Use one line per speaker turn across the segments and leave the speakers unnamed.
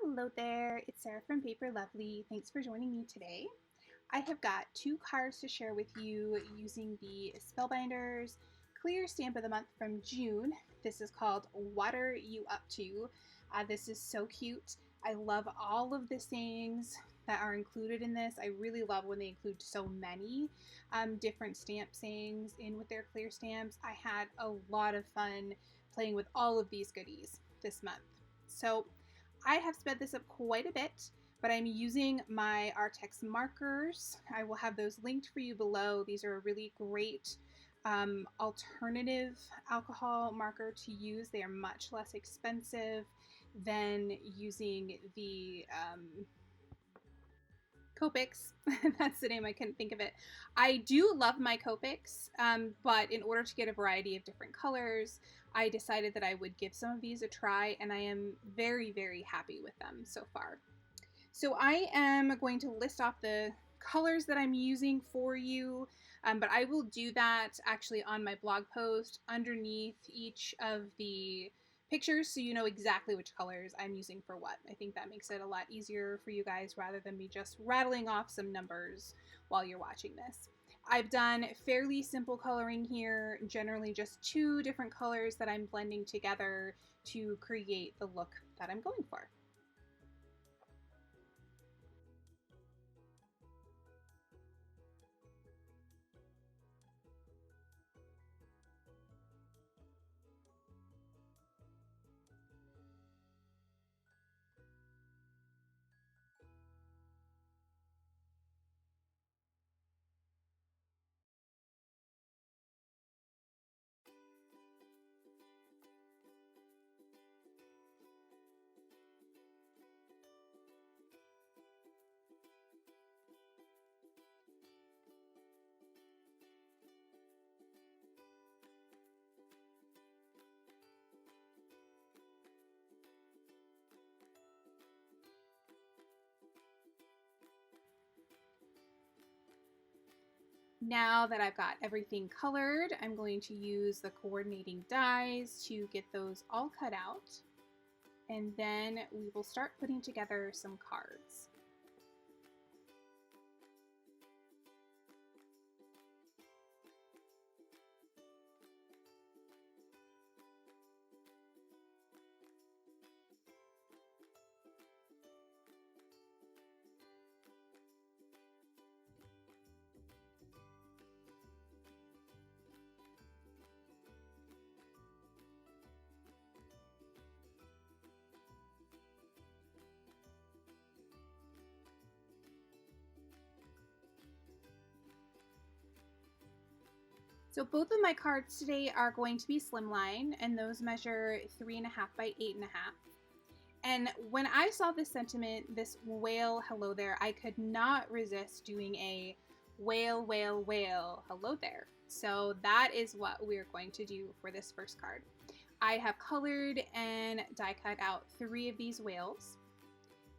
Hello there, it's Sarah from Paper Lovely. Thanks for joining me today. I have got two cards to share with you using the Spellbinders Clear Stamp of the Month from June. This is called Water You Up To. This is so cute. I love all of the sayings that are included in this. I really love when they include so many different stamp sayings in with their clear stamps. I had a lot of fun playing with all of these goodies this month. So I have sped this up quite a bit, but I'm using my Artex markers. I will have those linked for you below. These are a really great alternative alcohol marker to use. They are much less expensive than using the Copics. That's the name, I couldn't think of it. I do love my Copics, but in order to get a variety of different colors, I decided that I would give some of these a try, and I am very, very happy with them so far. So I am going to list off the colors that I'm using for you, but I will do that actually on my blog post underneath each of the pictures so you know exactly which colors I'm using for what. I think that makes it a lot easier for you guys rather than me just rattling off some numbers while you're watching this. I've done fairly simple coloring here, generally just two different colors that I'm blending together to create the look that I'm going for. Now that I've got everything colored, I'm going to use the coordinating dies to get those all cut out, and then we will start putting together some cards. So both of my cards today are going to be slimline, and those measure 3.5 by 8.5. And when I saw this sentiment, this whale hello there, I could not resist doing a whale, whale, whale hello there. So that is what we're going to do for this first card. I have colored and die cut out 3 of these whales,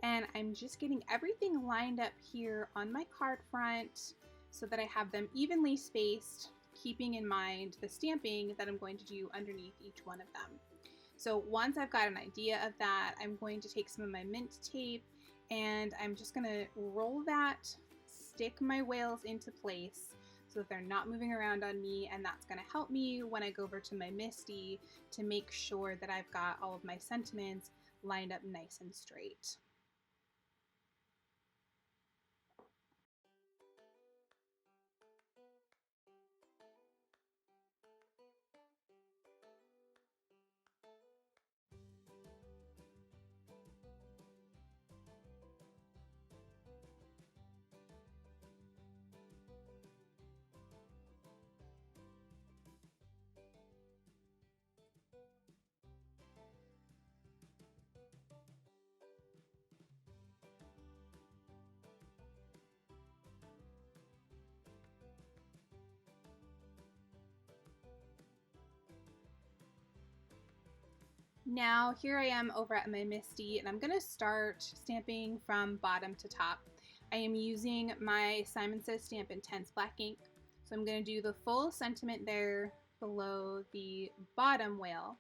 and I'm just getting everything lined up here on my card front so that I have them evenly spaced, keeping in mind the stamping that I'm going to do underneath each one of them. So once I've got an idea of that, I'm going to take some of my mint tape and I'm just going to roll that, stick my whales into place so that they're not moving around on me, and that's going to help me when I go over to my MISTI to make sure that I've got all of my sentiments lined up nice and straight. Now here I am over at my MISTI, and I'm going to start stamping from bottom to top. I am using my Simon Says Stamp Intense Black ink, so I'm going to do the full sentiment there below the bottom whale.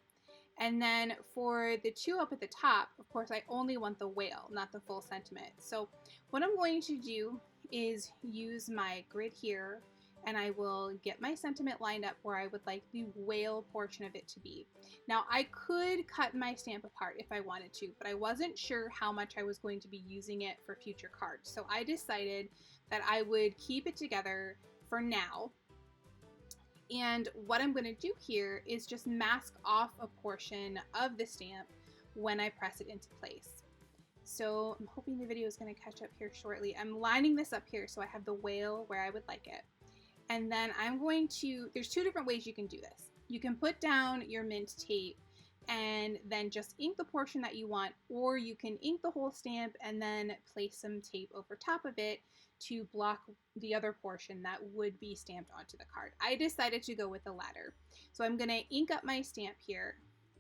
And then for the two up at the top, of course, I only want the whale, not the full sentiment. So what I'm going to do is use my grid here, and I will get my sentiment lined up where I would like the whale portion of it to be. Now, I could cut my stamp apart if I wanted to, but I wasn't sure how much I was going to be using it for future cards. So I decided that I would keep it together for now. And what I'm going to do here is just mask off a portion of the stamp when I press it into place. So I'm hoping the video is going to catch up here shortly. I'm lining this up here so I have the whale where I would like it. And then I'm going to, there's two different ways you can do this. You can put down your mint tape and then just ink the portion that you want, or you can ink the whole stamp and then place some tape over top of it to block the other portion that would be stamped onto the card. I decided to go with the latter. So I'm going to ink up my stamp here,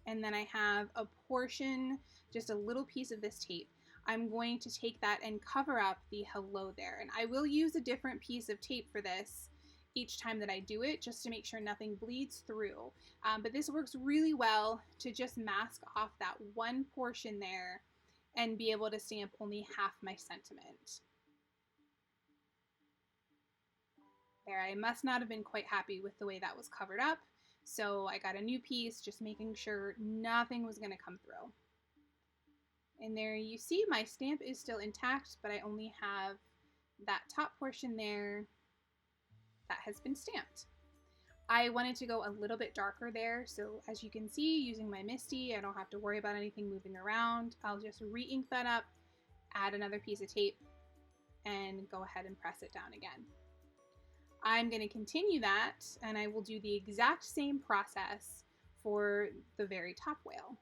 and then I have a portion, just a little piece of this tape. I'm going to take that and cover up the hello there, and I will use a different piece of tape for this each time that I do it, just to make sure nothing bleeds through. But this works really well to just mask off that one portion there and be able to stamp only half my sentiment. There, I must not have been quite happy with the way that was covered up, so I got a new piece, just making sure nothing was going to come through. And there you see my stamp is still intact, but I only have that top portion there that has been stamped. I wanted to go a little bit darker there, so as you can see, using my MISTI, I don't have to worry about anything moving around. I'll just re-ink that up, add another piece of tape, and go ahead and press it down again. I'm going to continue that, and I will do the exact same process for the very top whale.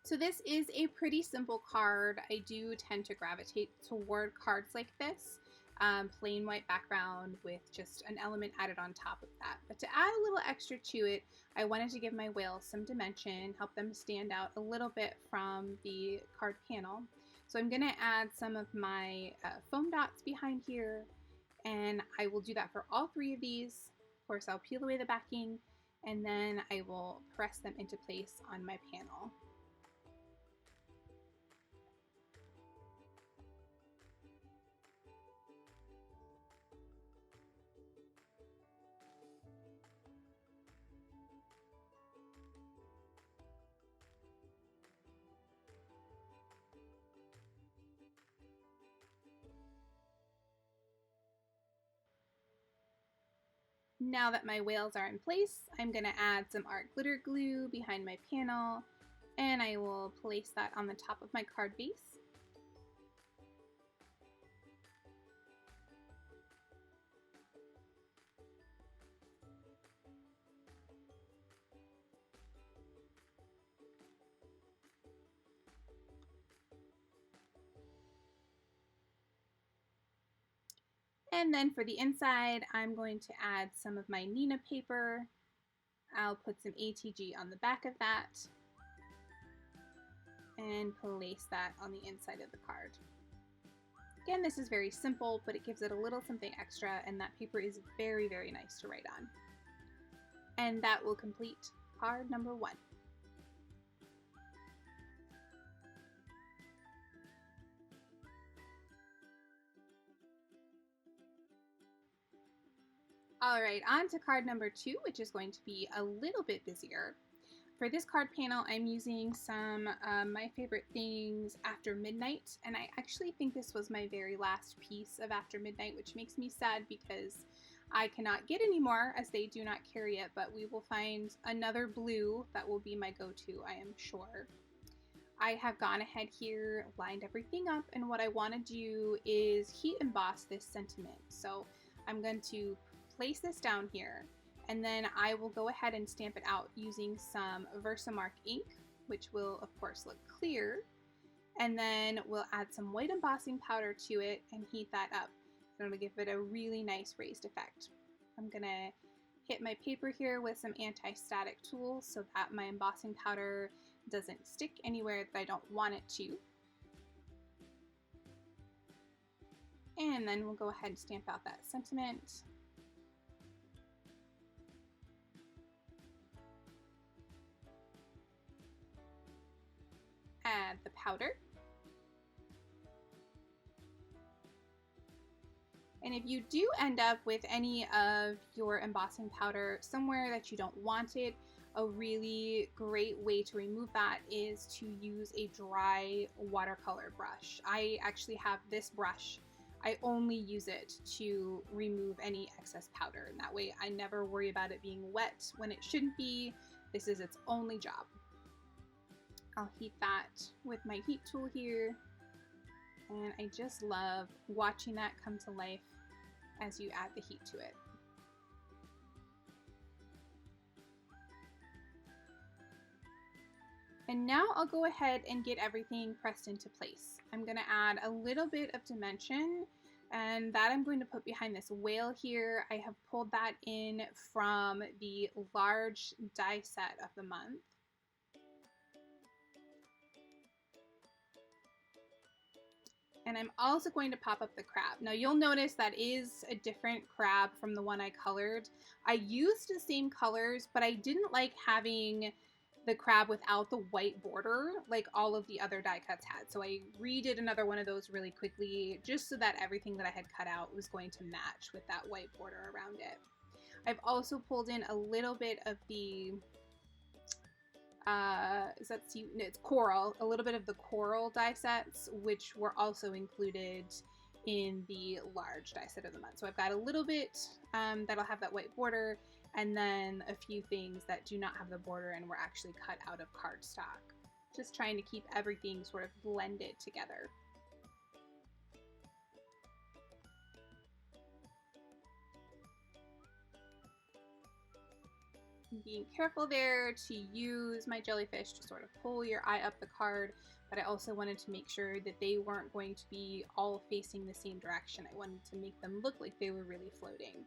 So this is a pretty simple card. I do tend to gravitate toward cards like this. Plain white background with just an element added on top of that. But to add a little extra to it, I wanted to give my whales some dimension, help them stand out a little bit from the card panel. So I'm going to add some of my foam dots behind here, and I will do that for all three of these. Of course, I'll peel away the backing, and then I will press them into place on my panel. Now that my whales are in place, I'm going to add some art glitter glue behind my panel, and I will place that on the top of my card base. And then for the inside, I'm going to add some of my Nina paper. I'll put some ATG on the back of that and place that on the inside of the card. Again, this is very simple, but it gives it a little something extra, and that paper is very, very nice to write on. And that will complete card number 1. All right, on to card number 2, which is going to be a little bit busier. For this card panel, I'm using some My Favorite Things After Midnight, and I actually think this was my very last piece of After Midnight, which makes me sad because I cannot get any more as they do not carry it, but we will find another blue that will be my go-to, I am sure. I have gone ahead here, lined everything up, and what I want to do is heat emboss this sentiment. So I'm going to place this down here, and then I will go ahead and stamp it out using some Versamark ink, which will of course look clear, and then we'll add some white embossing powder to it and heat that up. It'll give it a really nice raised effect. I'm gonna hit my paper here with some anti-static tools so that my embossing powder doesn't stick anywhere that I don't want it to. And then we'll go ahead and stamp out that sentiment. Add the powder. And if you do end up with any of your embossing powder somewhere that you don't want it, a really great way to remove that is to use a dry watercolor brush. I actually have this brush. I only use it to remove any excess powder, and that way I never worry about it being wet when it shouldn't be. This is its only job. I'll heat that with my heat tool here, and I just love watching that come to life as you add the heat to it. And now I'll go ahead and get everything pressed into place. I'm going to add a little bit of dimension, and that I'm going to put behind this whale here. I have pulled that in from the large die set of the month. And I'm also going to pop up the crab. Now you'll notice that is a different crab from the one I colored. I used the same colors, but I didn't like having the crab without the white border like all of the other die cuts had. So I redid another one of those really quickly just so that everything that I had cut out was going to match with that white border around it. I've also pulled in a little bit of the it's coral, a little bit of the coral die sets, which were also included in the large die set of the month. So I've got a little bit that'll have that white border, and then a few things that do not have the border and were actually cut out of cardstock. Just trying to keep everything sort of blended together. Being careful there to use my jellyfish to sort of pull your eye up the card, but I also wanted to make sure that they weren't going to be all facing the same direction. I wanted to make them look like they were really floating.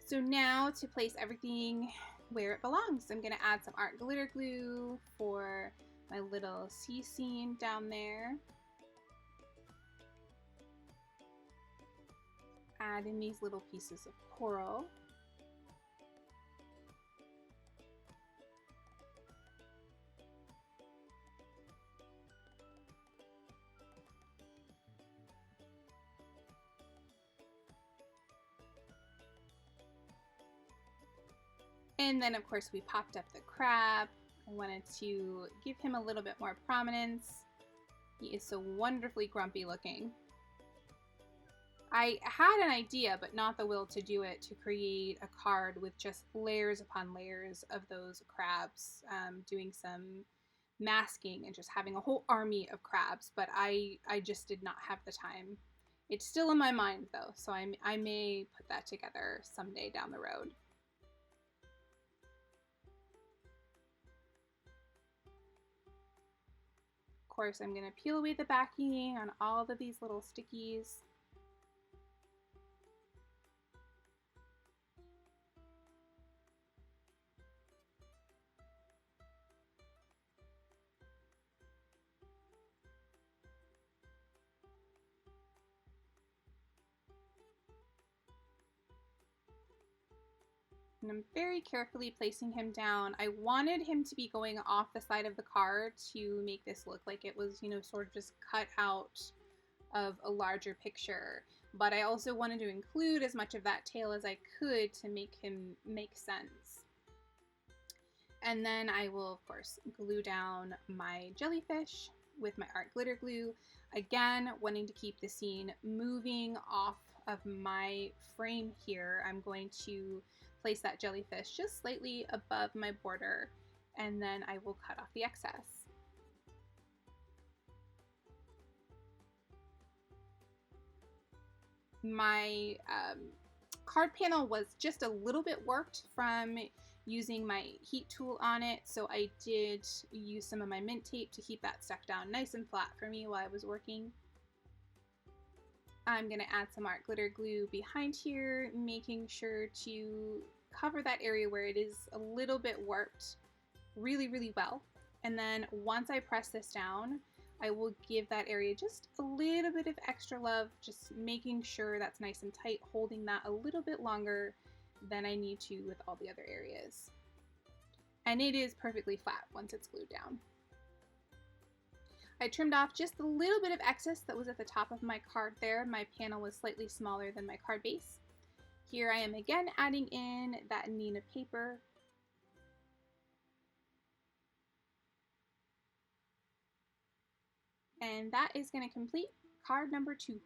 So now to place everything where it belongs, I'm going to add some art glitter glue for my little sea scene down there. Add in these little pieces of coral. And then of course we popped up the crab. I wanted to give him a little bit more prominence. He is so wonderfully grumpy looking. I had an idea, but not the will to do it, to create a card with just layers upon layers of those crabs, doing some masking and just having a whole army of crabs, but I just did not have the time. It's still in my mind though, so I may put that together someday down the road. Of course, I'm going to peel away the backing on all of these little stickies. And I'm very carefully placing him down. I wanted him to be going off the side of the card to make this look like it was, you know, sort of just cut out of a larger picture. but I also wanted to include as much of that tail as I could to make him make sense. And then I will, of course, glue down my jellyfish with my art glitter glue. Again, wanting to keep the scene moving off of my frame here, I'm going to place that jellyfish just slightly above my border, and then I will cut off the excess. My card panel was just a little bit warped from using my heat tool on it, so I did use some of my mint tape to keep that stuck down nice and flat for me while I was working. I'm going to add some art glitter glue behind here, making sure to cover that area where it is a little bit warped really, really well. And then once I press this down, I will give that area just a little bit of extra love, just making sure that's nice and tight, holding that a little bit longer than I need to with all the other areas. And it is perfectly flat once it's glued down. I trimmed off just a little bit of excess that was at the top of my card there. My panel was slightly smaller than my card base. Here I am again adding in that Nina paper. And that is going to complete card number 2.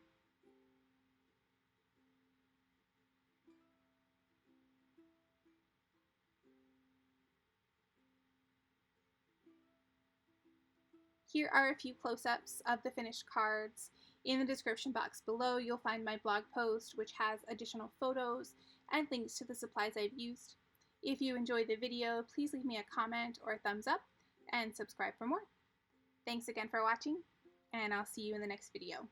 Here are a few close-ups of the finished cards. In the description box below, you'll find my blog post, which has additional photos and links to the supplies I've used. If you enjoyed the video, please leave me a comment or a thumbs up and subscribe for more. Thanks again for watching, and I'll see you in the next video.